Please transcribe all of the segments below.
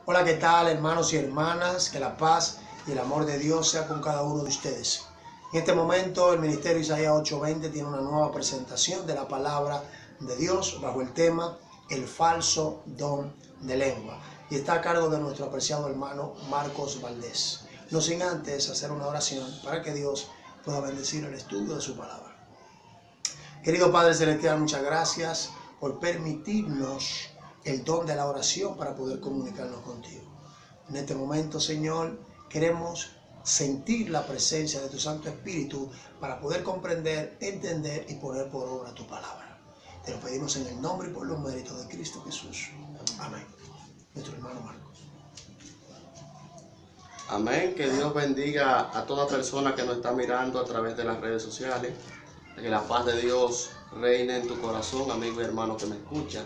Hola, ¿qué tal, hermanos y hermanas? Que la paz y el amor de Dios sea con cada uno de ustedes. En este momento el Ministerio Isaías 8:20 tiene una nueva presentación de la palabra de Dios bajo el tema El falso don de lengua, y está a cargo de nuestro apreciado hermano Marcos Valdés. No sin antes hacer una oración para que Dios pueda bendecir el estudio de su palabra. Querido Padre Celestial, muchas gracias por permitirnos el don de la oración para poder comunicarnos contigo. En este momento, Señor, queremos sentir la presencia de tu Santo Espíritu para poder comprender, entender y poner por obra tu palabra. Te lo pedimos en el nombre y por los méritos de Cristo Jesús. Amén. Nuestro hermano Marcos. Amén. Que Dios bendiga a toda persona que nos está mirando a través de las redes sociales. Que la paz de Dios reine en tu corazón, amigo y hermano que me escucha.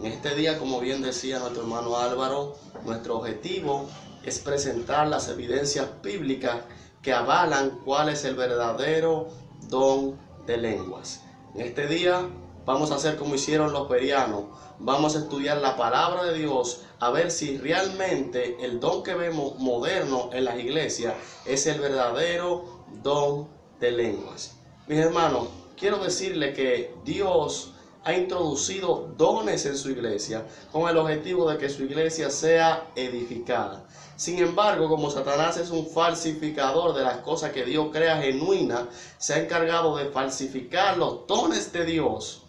En este día, como bien decía nuestro hermano Álvaro, nuestro objetivo es presentar las evidencias bíblicas que avalan cuál es el verdadero don de lenguas. En este día vamos a hacer como hicieron los bereanos. Vamos a estudiar la palabra de Dios a ver si realmente el don que vemos moderno en las iglesias es el verdadero don de lenguas. Mis hermanos, quiero decirle que Dios ha introducido dones en su iglesia con el objetivo de que su iglesia sea edificada. Sin embargo, como Satanás es un falsificador de las cosas que Dios crea genuinas, se ha encargado de falsificar los dones de Dios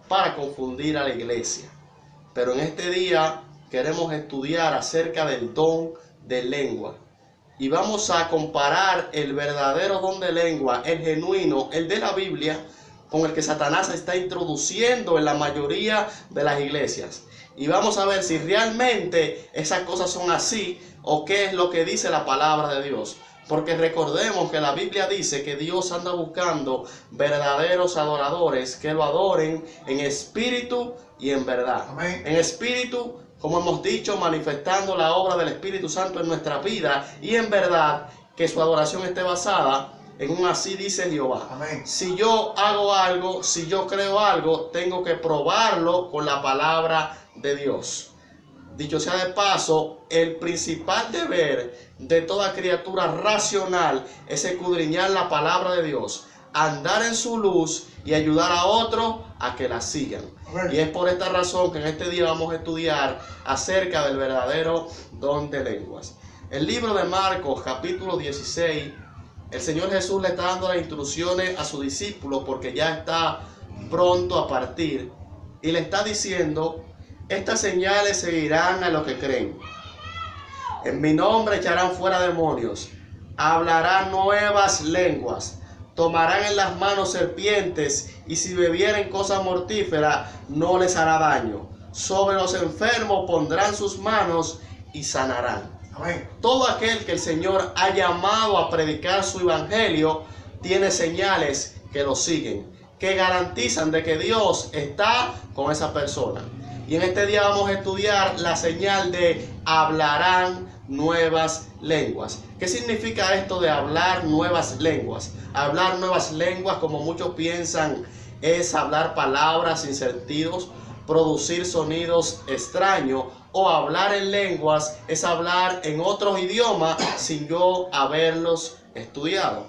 para confundir a la iglesia. Pero en este día queremos estudiar acerca del don de lengua. Y vamos a comparar el verdadero don de lengua, el genuino, el de la Biblia, con el que Satanás está introduciendo en la mayoría de las iglesias. Y vamos a ver si realmente esas cosas son así o qué es lo que dice la palabra de Dios. Porque recordemos que la Biblia dice que Dios anda buscando verdaderos adoradores que lo adoren en espíritu y en verdad. Amén. En espíritu, como hemos dicho, manifestando la obra del Espíritu Santo en nuestra vida, y en verdad que su adoración esté basada en un así dice Jehová. Amén. Si yo hago algo, si yo creo algo, tengo que probarlo con la palabra de Dios. Dicho sea de paso, el principal deber de toda criatura racional es escudriñar la palabra de Dios, andar en su luz y ayudar a otros a que la sigan. Amén. Y es por esta razón que en este día vamos a estudiar acerca del verdadero don de lenguas. El libro de Marcos, capítulo 16, el Señor Jesús le está dando las instrucciones a sus discípulos porque ya está pronto a partir. Y le está diciendo: estas señales seguirán a los que creen. En mi nombre echarán fuera demonios, hablarán nuevas lenguas, tomarán en las manos serpientes, y si bebieren cosas mortíferas no les hará daño. Sobre los enfermos pondrán sus manos y sanarán. Amén. Todo aquel que el Señor ha llamado a predicar su evangelio tiene señales que lo siguen, que garantizan de que Dios está con esa persona. Y en este día vamos a estudiar la señal de hablarán nuevas lenguas. ¿Qué significa esto de hablar nuevas lenguas? Hablar nuevas lenguas, como muchos piensan, es hablar palabras sin sentidos, producir sonidos extraños, o hablar en lenguas es hablar en otros idiomas sin yo haberlos estudiado.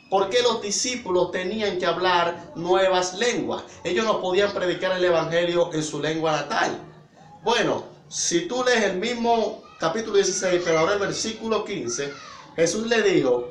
¿Por qué los discípulos tenían que hablar nuevas lenguas? Ellos no podían predicar el evangelio en su lengua natal. Bueno, si tú lees el mismo capítulo 16, pero ahora el versículo 15, Jesús le dijo: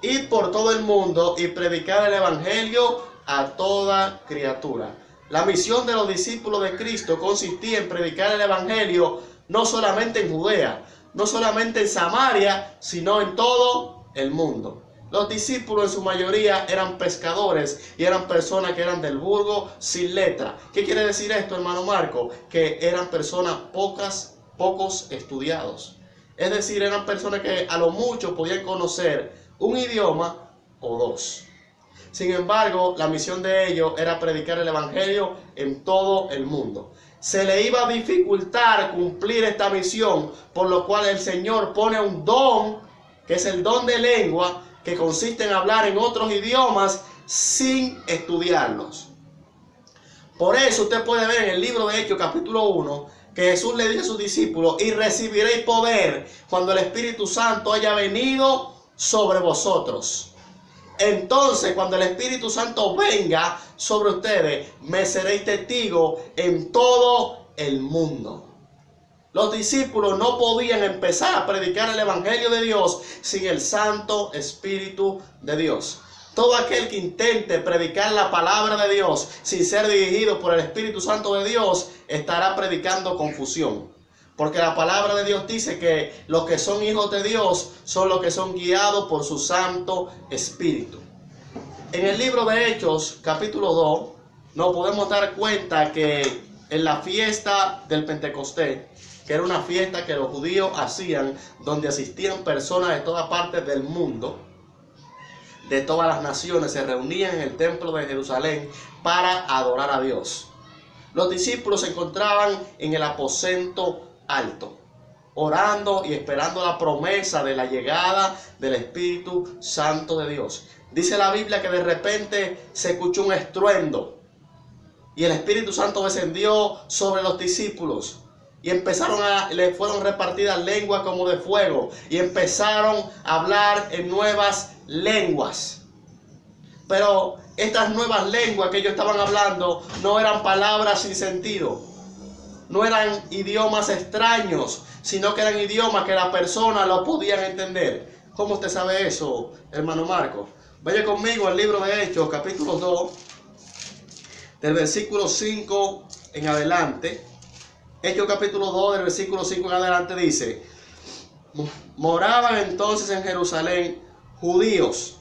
id por todo el mundo y predicar el evangelio a toda criatura. La misión de los discípulos de Cristo consistía en predicar el evangelio no solamente en Judea, no solamente en Samaria, sino en todo el mundo. Los discípulos en su mayoría eran pescadores y eran personas que eran del vulgo sin letra. ¿Qué quiere decir esto, hermano Marco? Que eran personas pocos estudiados. Es decir, eran personas que a lo mucho podían conocer un idioma o dos. Sin embargo, la misión de ellos era predicar el evangelio en todo el mundo. Se le iba a dificultar cumplir esta misión, por lo cual el Señor pone un don, que es el don de lengua, que consiste en hablar en otros idiomas sin estudiarlos. Por eso usted puede ver en el libro de Hechos capítulo 1 que Jesús le dice a sus discípulos: y recibiréis poder cuando el Espíritu Santo haya venido sobre vosotros. Entonces, cuando el Espíritu Santo venga sobre ustedes, me seréis testigos en todo el mundo. Los discípulos no podían empezar a predicar el Evangelio de Dios sin el Santo Espíritu de Dios. Todo aquel que intente predicar la palabra de Dios sin ser dirigido por el Espíritu Santo de Dios estará predicando confusión. Porque la palabra de Dios dice que los que son hijos de Dios son los que son guiados por su Santo Espíritu. En el libro de Hechos, capítulo 2, nos podemos dar cuenta que en la fiesta del Pentecostés, que era una fiesta que los judíos hacían, donde asistían personas de todas partes del mundo, de todas las naciones, se reunían en el templo de Jerusalén para adorar a Dios. Los discípulos se encontraban en el aposento alto, orando y esperando la promesa de la llegada del Espíritu Santo de Dios. Dice la Biblia que de repente se escuchó un estruendo y el Espíritu Santo descendió sobre los discípulos y le fueron repartidas lenguas como de fuego y empezaron a hablar en nuevas lenguas. Pero estas nuevas lenguas que ellos estaban hablando no eran palabras sin sentido, no eran idiomas extraños, sino que eran idiomas que las personas lo podían entender. ¿Cómo usted sabe eso, hermano Marco? Vaya conmigo al libro de Hechos, capítulo 2, del versículo 5 en adelante. Hechos capítulo 2, del versículo 5 en adelante dice: moraban entonces en Jerusalén judíos,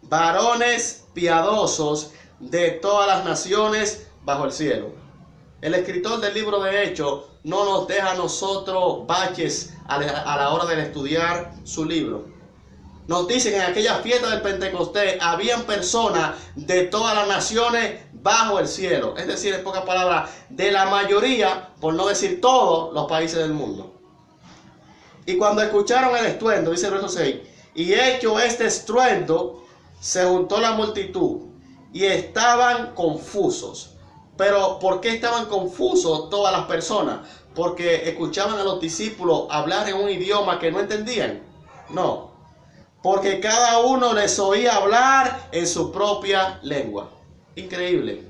varones piadosos de todas las naciones bajo el cielo. El escritor del libro de Hechos no nos deja a nosotros baches a la hora de estudiar su libro. Nos dice que en aquella fiesta del Pentecostés habían personas de todas las naciones bajo el cielo. Es decir, en pocas palabras, de la mayoría, por no decir todos, los países del mundo. Y cuando escucharon el estruendo, dice el verso 6, y hecho este estruendo, se juntó la multitud y estaban confusos. Pero ¿por qué estaban confusos todas las personas? Porque escuchaban a los discípulos hablar en un idioma que no entendían. No, porque cada uno les oía hablar en su propia lengua. Increíble.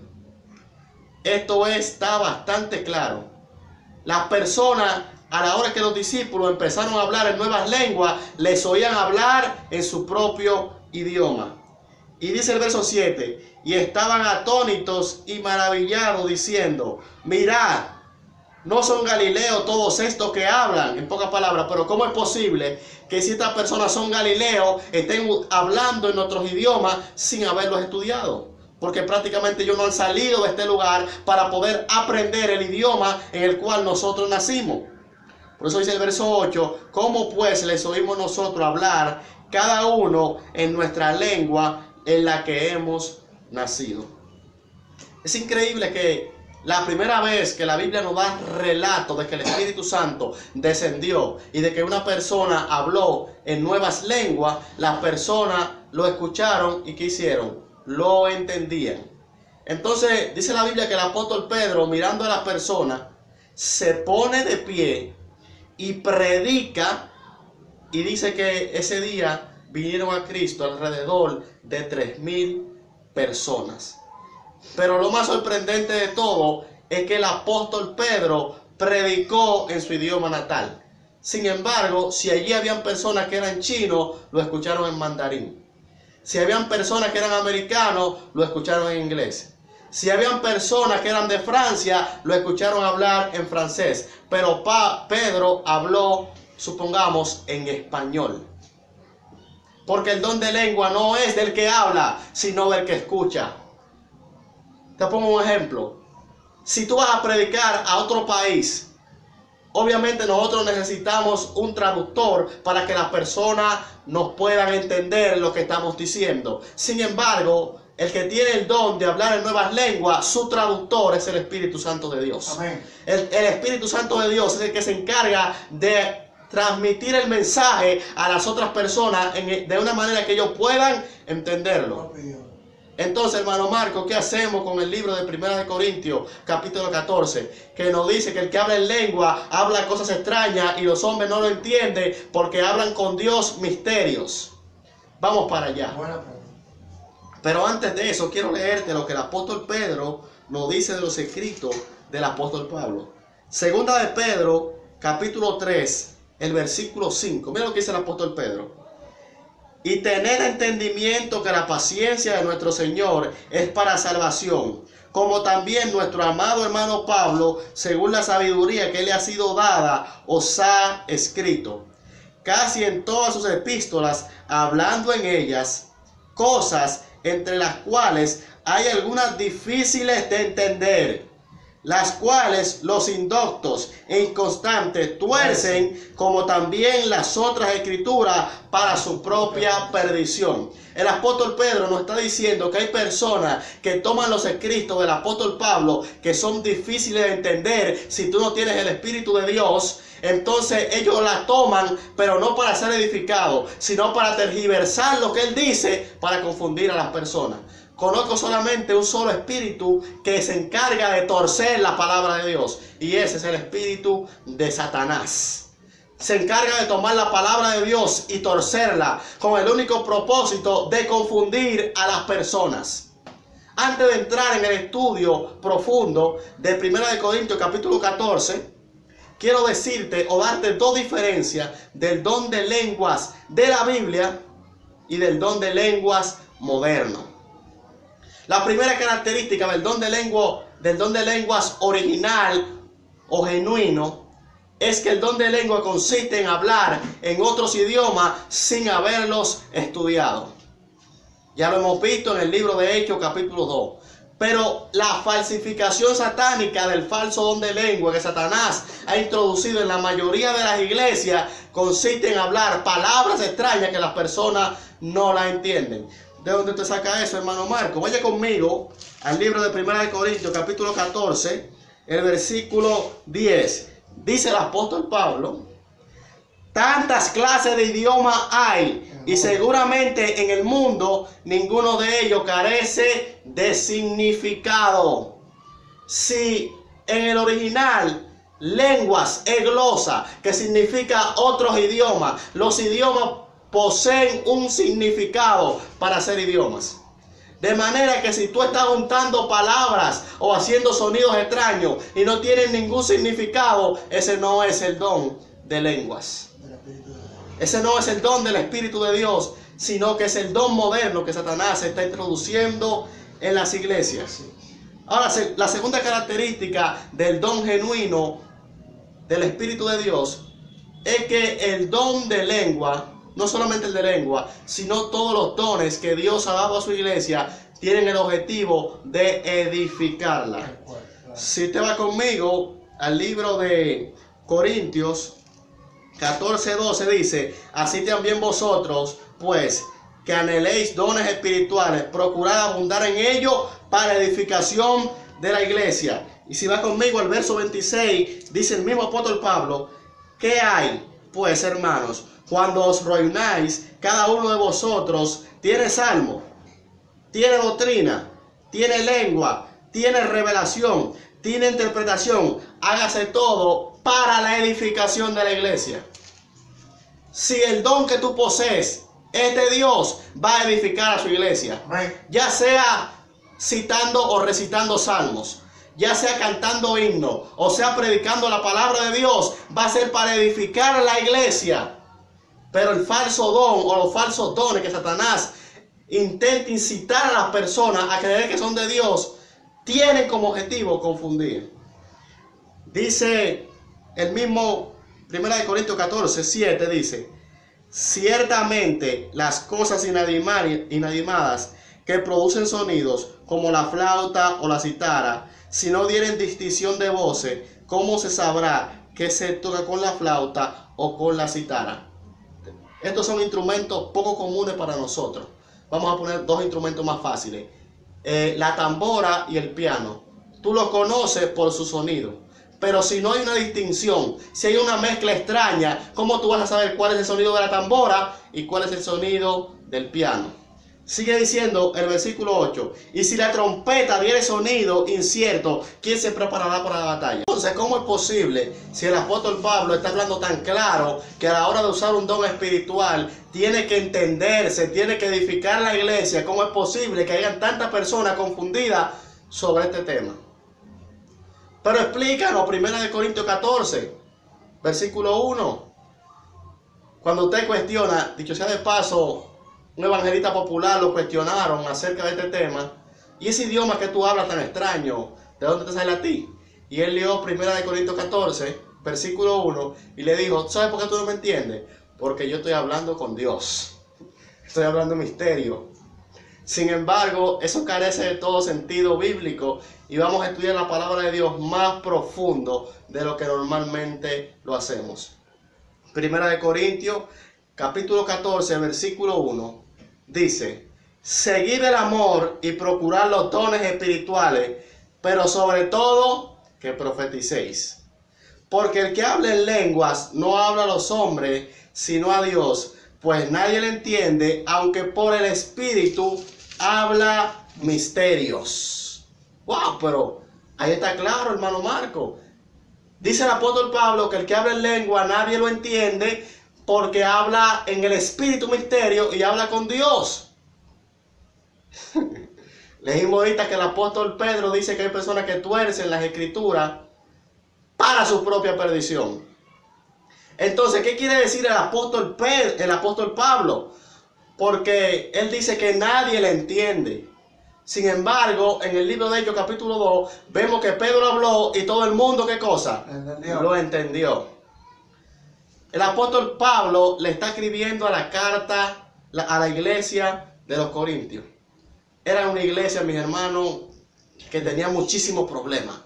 Esto está bastante claro. Las personas, a la hora que los discípulos empezaron a hablar en nuevas lenguas, les oían hablar en su propio idioma. Y dice el verso 7, y estaban atónitos y maravillados diciendo: mirad, no son galileos todos estos que hablan, en pocas palabras, pero ¿cómo es posible que si estas personas son galileos estén hablando en otros idiomas sin haberlos estudiado? Porque prácticamente ellos no han salido de este lugar para poder aprender el idioma en el cual nosotros nacimos. Por eso dice el verso 8, ¿cómo pues les oímos nosotros hablar cada uno en nuestra lengua en la que hemos nacido? Es increíble que la primera vez que la Biblia nos da relato de que el Espíritu Santo descendió y de que una persona habló en nuevas lenguas, las personas lo escucharon y ¿qué hicieron? Lo entendían. Entonces dice la Biblia que el apóstol Pedro, mirando a las personas, se pone de pie y predica, y dice que ese día vinieron a Cristo alrededor de 3,000 personas. Pero lo más sorprendente de todo es que el apóstol Pedro predicó en su idioma natal. Sin embargo, si allí habían personas que eran chinos, lo escucharon en mandarín. Si habían personas que eran americanos, lo escucharon en inglés. Si habían personas que eran de Francia, lo escucharon hablar en francés. Pero Pedro habló, supongamos, en español. Porque el don de lengua no es del que habla, sino del que escucha. Te pongo un ejemplo. Si tú vas a predicar a otro país, obviamente nosotros necesitamos un traductor para que las personas nos puedan entender lo que estamos diciendo. Sin embargo, el que tiene el don de hablar en nuevas lenguas, su traductor es el Espíritu Santo de Dios. Amén. El Espíritu Santo de Dios es el que se encarga de transmitir el mensaje a las otras personas de una manera que ellos puedan entenderlo. Entonces, hermano Marco, ¿qué hacemos con el libro de 1 de Corintios, capítulo 14? Que nos dice que el que habla en lengua habla cosas extrañas y los hombres no lo entienden porque hablan con Dios misterios. Vamos para allá. Pero antes de eso, quiero leerte lo que el apóstol Pedro nos dice de los escritos del apóstol Pablo. Segunda de Pedro, capítulo 3, el versículo 5. Mira lo que dice el apóstol Pedro. Y tener entendimiento que la paciencia de nuestro Señor es para salvación, como también nuestro amado hermano Pablo, según la sabiduría que le ha sido dada, os ha escrito, casi en todas sus epístolas, hablando en ellas cosas entre las cuales hay algunas difíciles de entender, las cuales los indoctos e inconstantes tuercen, como también las otras escrituras, para su propia perdición. El apóstol Pedro nos está diciendo que hay personas que toman los escritos del apóstol Pablo que son difíciles de entender si tú no tienes el Espíritu de Dios. Entonces ellos la toman, pero no para ser edificados, sino para tergiversar lo que él dice, para confundir a las personas. Conozco solamente un solo espíritu que se encarga de torcer la palabra de Dios, y ese es el espíritu de Satanás. Se encarga de tomar la palabra de Dios y torcerla con el único propósito de confundir a las personas. Antes de entrar en el estudio profundo de 1 de Corintios capítulo 14, quiero decirte o darte dos diferencias del don de lenguas de la Biblia y del don de lenguas moderno. La primera característica del don de lenguas original o genuino es que el don de lengua consiste en hablar en otros idiomas sin haberlos estudiado. Ya lo hemos visto en el libro de Hechos capítulo 2. Pero la falsificación satánica del falso don de lengua que Satanás ha introducido en la mayoría de las iglesias consiste en hablar palabras extrañas que las personas no las entienden. ¿De dónde te saca eso, hermano Marco? Vaya conmigo al libro de 1 de Corintios, capítulo 14, el versículo 10. Dice el apóstol Pablo, tantas clases de idiomas hay, y seguramente en el mundo ninguno de ellos carece de significado. Si en el original lenguas es glosa, que significa otros idiomas, los idiomas poseen un significado para ser idiomas. De manera que si tú estás juntando palabras o haciendo sonidos extraños y no tienen ningún significado, ese no es el don de lenguas. Ese no es el don del Espíritu de Dios, sino que es el don moderno que Satanás está introduciendo en las iglesias. Ahora, la segunda característica del don genuino del Espíritu de Dios es que el don de lengua, no solamente el de lengua, sino todos los dones que Dios ha dado a su iglesia, tienen el objetivo de edificarla. Si te va conmigo al libro de Corintios 14:12 dice, así también vosotros, pues, que anheléis dones espirituales, procurad abundar en ellos para edificación de la iglesia. Y si va conmigo al verso 26, dice el mismo apóstol Pablo, ¿qué hay, pues, hermanos? Cuando os reunáis, cada uno de vosotros tiene salmo, tiene doctrina, tiene lengua, tiene revelación, tiene interpretación. Hágase todo para la edificación de la iglesia. Si el don que tú posees es de Dios, va a edificar a su iglesia. Ya sea citando o recitando salmos, ya sea cantando himnos, o sea predicando la palabra de Dios, va a ser para edificar a la iglesia. Pero el falso don o los falsos dones que Satanás intenta incitar a las personas a creer que son de Dios, tienen como objetivo confundir. Dice el mismo 1 Corintios 14:7 dice, ciertamente las cosas inanimadas que producen sonidos como la flauta o la cítara, si no dieren distinción de voces, ¿cómo se sabrá que se toca con la flauta o con la cítara? Estos son instrumentos poco comunes para nosotros. Vamos a poner dos instrumentos más fáciles. La tambora y el piano. Tú los conoces por su sonido. Pero si no hay una distinción, si hay una mezcla extraña, ¿cómo tú vas a saber cuál es el sonido de la tambora y cuál es el sonido del piano? Sigue diciendo el versículo 8. Y si la trompeta diere sonido incierto, ¿quién se preparará para la batalla? Entonces, ¿cómo es posible si el apóstol Pablo está hablando tan claro que a la hora de usar un don espiritual tiene que entenderse, tiene que edificar la iglesia? ¿Cómo es posible que hayan tantas personas confundidas sobre este tema? Pero explícanos, 1 Corintios 14, versículo 1. Cuando usted cuestiona, dicho sea de paso, un evangelista popular lo cuestionaron acerca de este tema. Y ese idioma que tú hablas tan extraño, ¿de dónde te sale a ti? Y él leyó 1 Corintios 14, versículo 1, y le dijo, ¿sabes por qué tú no me entiendes? Porque yo estoy hablando con Dios. Estoy hablando misterio. Sin embargo, eso carece de todo sentido bíblico y vamos a estudiar la palabra de Dios más profundo de lo que normalmente lo hacemos. 1 Corintios, capítulo 14, versículo 1, dice, seguid el amor y procurad los dones espirituales, pero sobre todo que profeticéis. Porque el que habla en lenguas no habla a los hombres, sino a Dios, pues nadie le entiende, aunque por el Espíritu habla misterios. ¡Wow! Pero ahí está claro, hermano Marco. Dice el apóstol Pablo que el que habla en lengua nadie lo entiende, porque habla en el Espíritu misterio y habla con Dios. Leímos ahorita que el apóstol Pedro dice que hay personas que tuercen las escrituras para su propia perdición. Entonces, ¿qué quiere decir el apóstol Pablo? Porque él dice que nadie le entiende. Sin embargo, en el libro de Hechos capítulo 2, vemos que Pedro habló y todo el mundo, ¿qué cosa? Lo entendió. El apóstol Pablo le está escribiendo a la carta a la iglesia de los Corintios. Era una iglesia, mis hermanos, que tenía muchísimos problemas.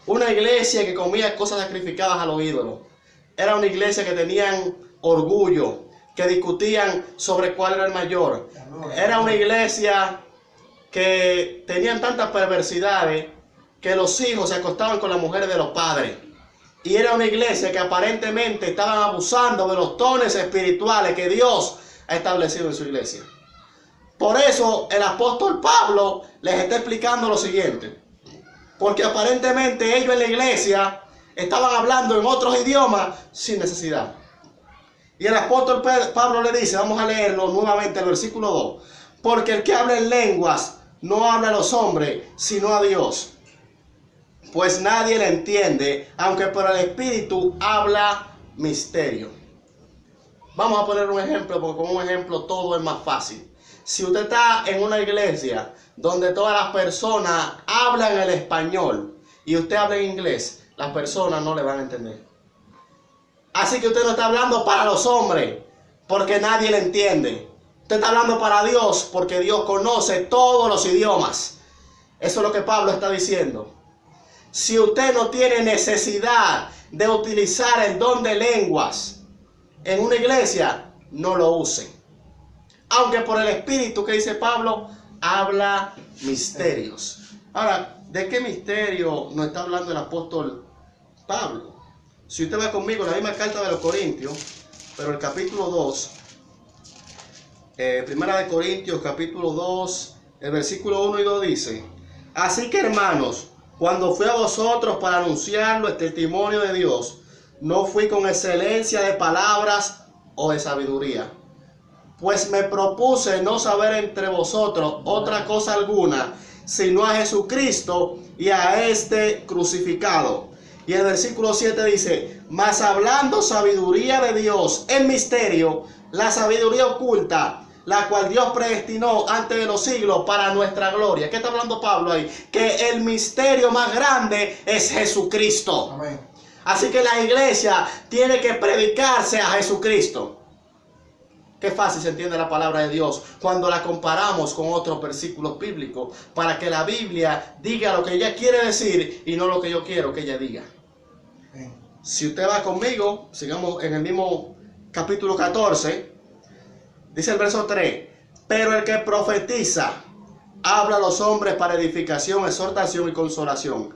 Una iglesia que comía cosas sacrificadas a los ídolos. Era una iglesia que tenían orgullo, que discutían sobre cuál era el mayor. Era una iglesia que tenían tantas perversidades que los hijos se acostaban con las mujeres de los padres. Y era una iglesia que aparentemente estaban abusando de los dones espirituales que Dios ha establecido en su iglesia. Por eso el apóstol Pablo les está explicando lo siguiente. Porque aparentemente ellos en la iglesia estaban hablando en otros idiomas sin necesidad. Y el apóstol Pablo le dice, vamos a leerlo nuevamente el versículo 2. Porque el que habla en lenguas no habla a los hombres, sino a Dios. Pues nadie le entiende, aunque por el Espíritu habla misterio. Vamos a poner un ejemplo, porque con un ejemplo todo es más fácil. Si usted está en una iglesia donde todas las personas hablan el español y usted habla en inglés, las personas no le van a entender. Así que usted no está hablando para los hombres, porque nadie le entiende. Usted está hablando para Dios, porque Dios conoce todos los idiomas. Eso es lo que Pablo está diciendo. Si usted no tiene necesidad de utilizar el don de lenguas en una iglesia, no lo use. Aunque por el Espíritu, que dice Pablo, habla misterios. Ahora, ¿de qué misterio nos está hablando el apóstol Pablo? Si usted va conmigo en la misma carta de los Corintios, pero el capítulo 2, Primera de Corintios, capítulo 2, el versículo 1 y 2 dice, así que hermanos, cuando fui a vosotros para anunciarlo el testimonio de Dios, no fui con excelencia de palabras o de sabiduría, pues me propuse no saber entre vosotros otra cosa alguna, sino a Jesucristo y a este crucificado. Y el versículo 7 dice, mas hablando sabiduría de Dios en misterio, la sabiduría oculta, la cual Dios predestinó antes de los siglos para nuestra gloria. ¿Qué está hablando Pablo ahí? Que el misterio más grande es Jesucristo. Amén. Así que la iglesia tiene que predicarse a Jesucristo. Qué fácil se entiende la palabra de Dios cuando la comparamos con otros versículos bíblicos, para que la Biblia diga lo que ella quiere decir y no lo que yo quiero que ella diga. Si usted va conmigo, sigamos en el mismo capítulo 14, dice el verso 3, pero el que profetiza habla a los hombres para edificación, exhortación y consolación.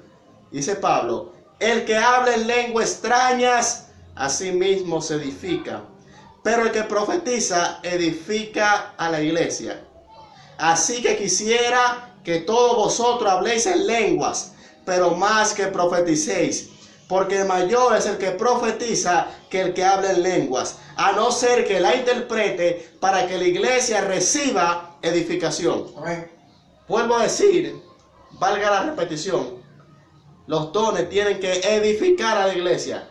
Dice Pablo, el que habla en lenguas extrañas, a sí mismo se edifica. Pero el que profetiza edifica a la iglesia. Así que quisiera que todos vosotros habléis en lenguas, pero más que profeticéis, porque mayor es el que profetiza que el que habla en lenguas, a no ser que la interprete, para que la iglesia reciba edificación. Amén. Vuelvo a decir, valga la repetición, los dones tienen que edificar a la iglesia.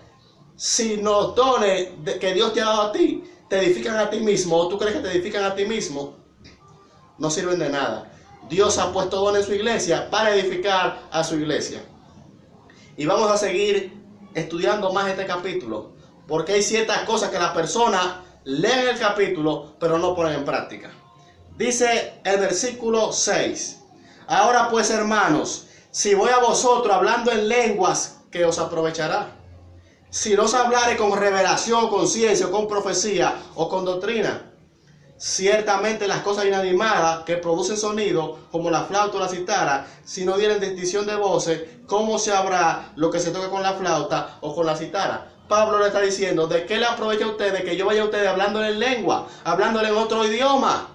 Si los dones que Dios te ha dado a ti te edifican a ti mismo, o tú crees que te edifican a ti mismo, no sirven de nada. Dios ha puesto dones en su iglesia para edificar a su iglesia. Y vamos a seguir estudiando más este capítulo, porque hay ciertas cosas que las personas leen el capítulo, pero no ponen en práctica. Dice el versículo 6. Ahora pues, hermanos, si voy a vosotros hablando en lenguas, ¿qué os aprovechará? Si no os hablare con revelación, con ciencia, con profecía o con doctrina. Ciertamente las cosas inanimadas que producen sonido, como la flauta o la cítara, si no dieren distinción de voces, ¿cómo se habrá lo que se toca con la flauta o con la cítara? Pablo le está diciendo, ¿de qué le aprovecha a ustedes que yo vaya a ustedes hablándole en lengua, hablándole en otro idioma?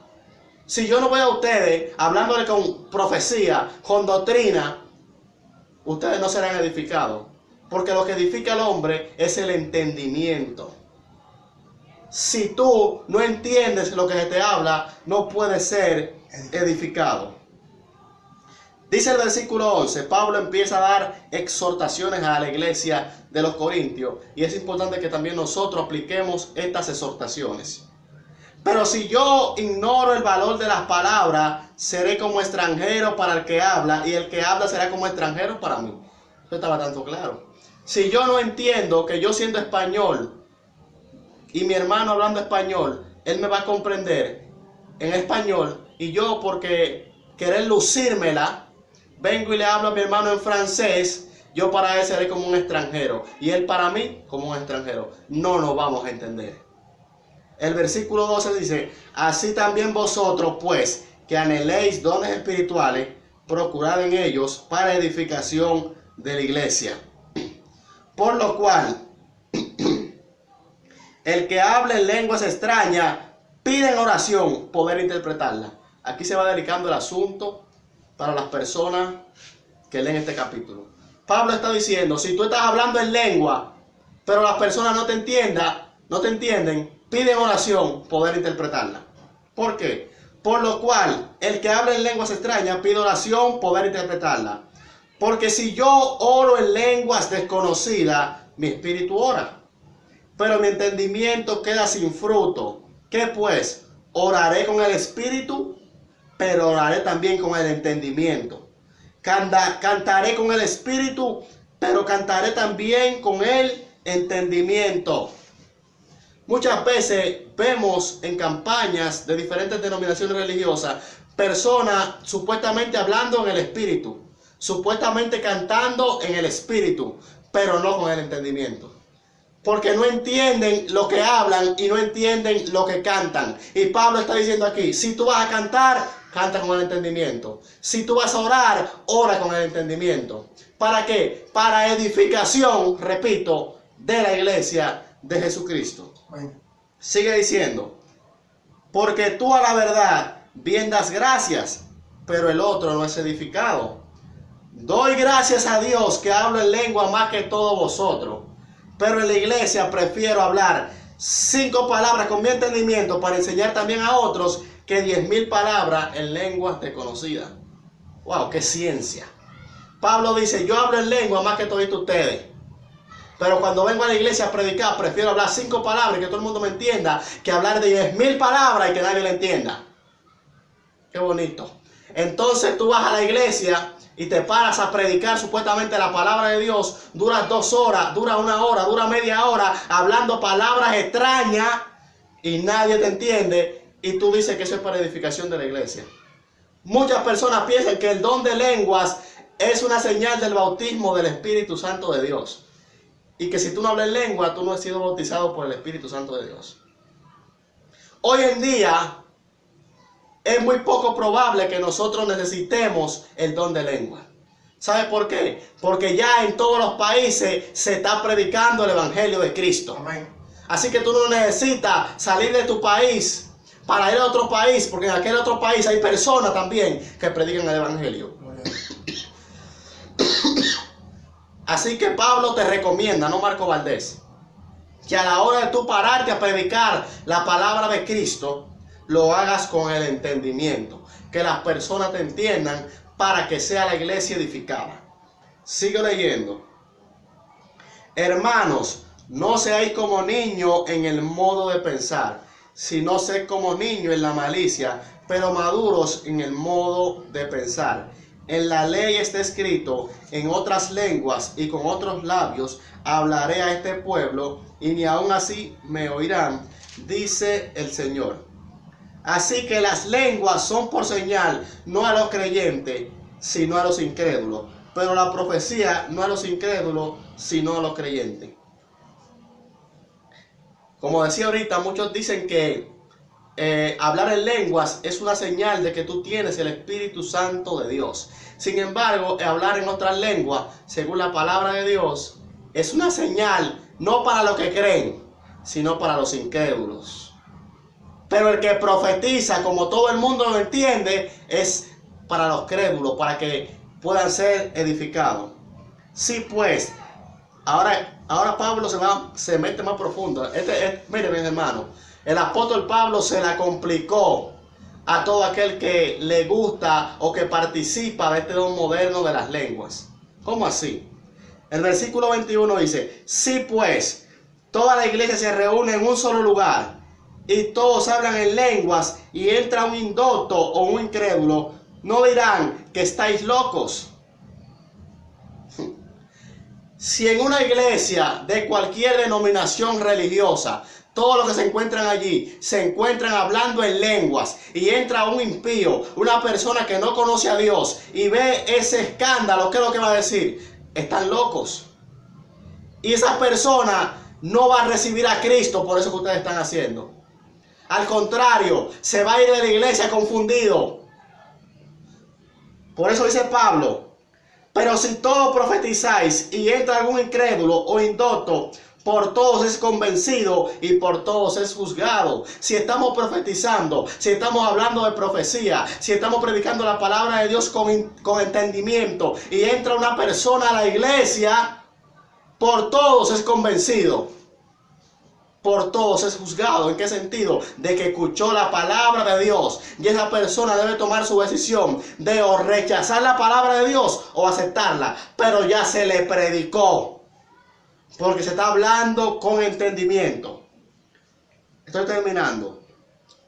Si yo no voy a ustedes hablándole con profecía, con doctrina, ustedes no serán edificados. Porque lo que edifica al hombre es el entendimiento. Si tú no entiendes lo que se te habla, no puedes ser edificado. Dice el versículo 11, Pablo empieza a dar exhortaciones a la iglesia de los Corintios. Y es importante que también nosotros apliquemos estas exhortaciones. Pero si yo ignoro el valor de las palabras, seré como extranjero para el que habla, y el que habla será como extranjero para mí. Eso estaba tanto claro. Si yo no entiendo que yo siendo español y mi hermano hablando español, él me va a comprender en español, y yo porque querer lucírmela, vengo y le hablo a mi hermano en francés, yo para él seré como un extranjero y él para mí como un extranjero. No nos vamos a entender. El versículo 12 dice, así también vosotros pues, que anheléis dones espirituales, procurad en ellos para edificación de la iglesia. Por lo cual, el que hable en lenguas extrañas, pide en oración poder interpretarla. Aquí se va delicando el asunto para las personas que leen este capítulo. Pablo está diciendo, si tú estás hablando en lengua, pero las personas no te entienden, pide en oración poder interpretarla. ¿Por qué? Por lo cual, el que habla en lenguas extrañas, pide oración poder interpretarla. Porque si yo oro en lenguas desconocidas, mi espíritu ora, pero mi entendimiento queda sin fruto. ¿Qué pues? Oraré con el espíritu, pero oraré también con el entendimiento. Cantaré con el espíritu, pero cantaré también con el entendimiento. Muchas veces vemos en campañas de diferentes denominaciones religiosas personas supuestamente hablando en el espíritu, supuestamente cantando en el espíritu, pero no con el entendimiento. Porque no entienden lo que hablan y no entienden lo que cantan. Y Pablo está diciendo aquí, si tú vas a cantar, canta con el entendimiento. Si tú vas a orar, ora con el entendimiento. ¿Para qué? Para edificación, repito, de la iglesia de Jesucristo. Sigue diciendo, porque tú a la verdad bien das gracias, pero el otro no es edificado. Doy gracias a Dios que hablo en lengua más que todos vosotros, pero en la iglesia prefiero hablar 5 palabras con mi entendimiento para enseñar también a otros que 10.000 palabras en lenguas desconocidas. ¡Wow! ¡Qué ciencia! Pablo dice, yo hablo en lengua más que todos ustedes, pero cuando vengo a la iglesia a predicar, prefiero hablar 5 palabras y que todo el mundo me entienda, que hablar de 10.000 palabras y que nadie le entienda. ¡Qué bonito! Entonces tú vas a la iglesia y te paras a predicar supuestamente la palabra de Dios, duras 2 horas, dura 1 hora, dura media hora, hablando palabras extrañas y nadie te entiende, y tú dices que eso es para edificación de la iglesia. Muchas personas piensan que el don de lenguas es una señal del bautismo del Espíritu Santo de Dios, y que si tú no hablas lengua, tú no has sido bautizado por el Espíritu Santo de Dios. Hoy en día es muy poco probable que nosotros necesitemos el don de lengua. ¿Sabe por qué? Porque ya en todos los países se está predicando el Evangelio de Cristo. Amén. Así que tú no necesitas salir de tu país para ir a otro país, porque en aquel otro país hay personas también que predican el evangelio. Así que Pablo te recomienda, no Marco Valdés, que a la hora de tú pararte a predicar la palabra de Cristo, lo hagas con el entendimiento, que las personas te entiendan para que sea la iglesia edificada. Sigo leyendo. Hermanos, no seáis como niños en el modo de pensar, sino sed como niños en la malicia, pero maduros en el modo de pensar. En la ley está escrito, en otras lenguas y con otros labios hablaré a este pueblo, y ni aun así me oirán, dice el Señor. Así que las lenguas son por señal, no a los creyentes, sino a los incrédulos. Pero la profecía no a los incrédulos, sino a los creyentes. Como decía ahorita, muchos dicen que hablar en lenguas es una señal de que tú tienes el Espíritu Santo de Dios. Sin embargo, hablar en otras lenguas, según la palabra de Dios, es una señal no para los que creen, sino para los incrédulos. Pero el que profetiza, como todo el mundo lo entiende, es para los crédulos, para que puedan ser edificados. Sí, pues, ahora Pablo se mete más profundo. Miren, mis hermanos, el apóstol Pablo se la complicó a todo aquel que le gusta o que participa de este don moderno de las lenguas. ¿Cómo así? El versículo 21 dice, sí, pues, toda la iglesia se reúne en un solo lugar y todos hablan en lenguas y entra un indocto o un incrédulo, ¿no dirán que estáis locos? Si en una iglesia de cualquier denominación religiosa, todos los que se encuentran allí se encuentran hablando en lenguas y entra un impío, una persona que no conoce a Dios y ve ese escándalo, ¿qué es lo que va a decir? Están locos. Y esa persona no va a recibir a Cristo por eso que ustedes están haciendo. Al contrario, se va a ir de la iglesia confundido. Por eso dice Pablo, pero si todos profetizáis y entra algún incrédulo o indocto, por todos es convencido y por todos es juzgado. Si estamos profetizando, si estamos hablando de profecía, si estamos predicando la palabra de Dios con entendimiento y entra una persona a la iglesia, por todos es convencido. Por todos es juzgado. ¿En qué sentido? De que escuchó la palabra de Dios. Y esa persona debe tomar su decisión de o rechazar la palabra de Dios o aceptarla. Pero ya se le predicó. Porque se está hablando con entendimiento. Estoy terminando.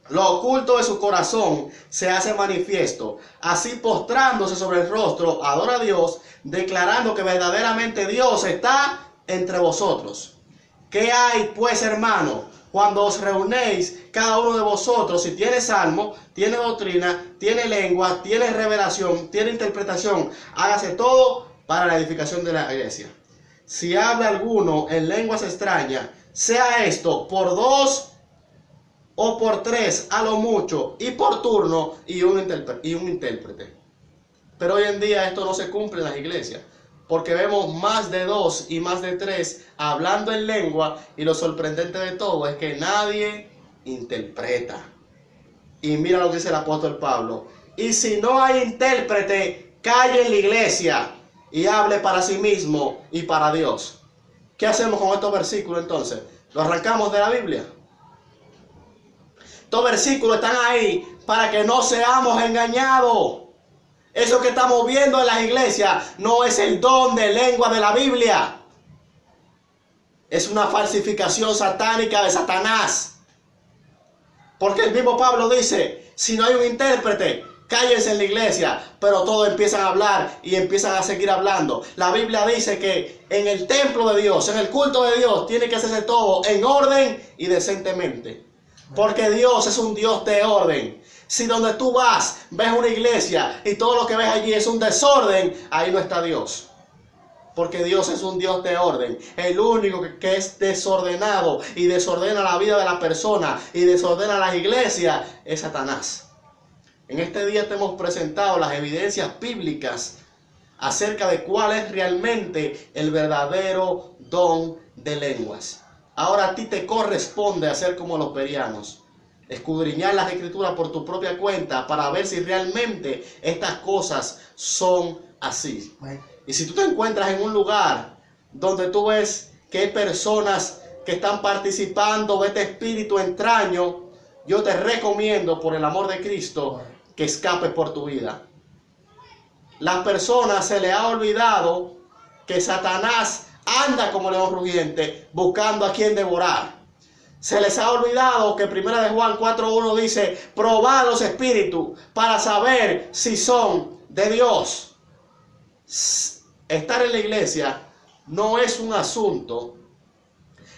Lo oculto de su corazón se hace manifiesto. Así postrándose sobre el rostro, adora a Dios, declarando que verdaderamente Dios está entre vosotros. ¿Qué hay pues, hermano? Cuando os reunéis, cada uno de vosotros, si tiene salmo, tiene doctrina, tiene lengua, tiene revelación, tiene interpretación, hágase todo para la edificación de la iglesia. Si habla alguno en lenguas extrañas, sea esto por 2 o por 3 a lo mucho, y por turno, y un intérprete. Pero hoy en día esto no se cumple en las iglesias. Porque vemos más de 2 y más de 3 hablando en lengua, y lo sorprendente de todo es que nadie interpreta. Y mira lo que dice el apóstol Pablo. Y si no hay intérprete, calle en la iglesia y hable para sí mismo y para Dios. ¿Qué hacemos con estos versículos entonces? ¿Lo arrancamos de la Biblia? Estos versículos están ahí para que no seamos engañados. Eso que estamos viendo en las iglesias no es el don de lengua de la Biblia. Es una falsificación satánica de Satanás. Porque el mismo Pablo dice, si no hay un intérprete, cállense en la iglesia. Pero todos empiezan a hablar y empiezan a seguir hablando. La Biblia dice que en el templo de Dios, en el culto de Dios, tiene que hacerse todo en orden y decentemente. Porque Dios es un Dios de orden. Si donde tú vas, ves una iglesia y todo lo que ves allí es un desorden, ahí no está Dios. Porque Dios es un Dios de orden. El único que es desordenado y desordena la vida de la persona y desordena las iglesias es Satanás. En este día te hemos presentado las evidencias bíblicas acerca de cuál es realmente el verdadero don de lenguas. Ahora a ti te corresponde hacer como los bereanos. escudriñar las escrituras por tu propia cuenta para ver si realmente estas cosas son así. Y si tú te encuentras en un lugar donde tú ves que hay personas que están participando de este espíritu extraño, yo te recomiendo, por el amor de Cristo, que escapes por tu vida. Las personas se les ha olvidado que Satanás anda como león rugiente buscando a quien devorar. Se les ha olvidado que 1 de Juan 4:1 dice: probad los espíritus para saber si son de Dios. Estar en la iglesia no es un asunto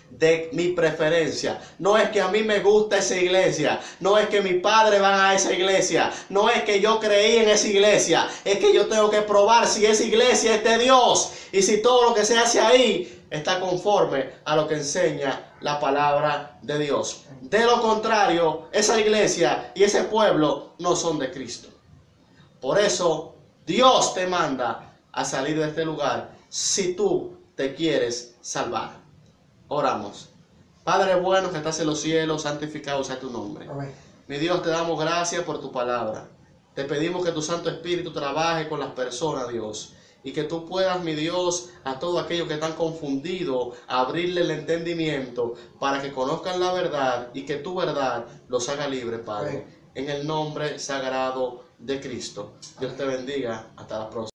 de mi preferencia. No es que a mí me gusta esa iglesia, no es que mis padres van a esa iglesia, no es que yo creí en esa iglesia, es que yo tengo que probar si esa iglesia es de Dios y si todo lo que se hace ahí está conforme a lo que enseña la palabra de Dios. De lo contrario, esa iglesia y ese pueblo no son de Cristo. Por eso Dios te manda a salir de este lugar si tú te quieres salvar. Oramos. Padre bueno que estás en los cielos, santificado sea tu nombre. Amén. Mi Dios, te damos gracias por tu palabra. Te pedimos que tu Santo Espíritu trabaje con las personas, Dios. Y que tú puedas, mi Dios, a todos aquellos que están confundidos, abrirle el entendimiento para que conozcan la verdad y que tu verdad los haga libres, Padre. Amén. En el nombre sagrado de Cristo. Dios te bendiga. Hasta la próxima.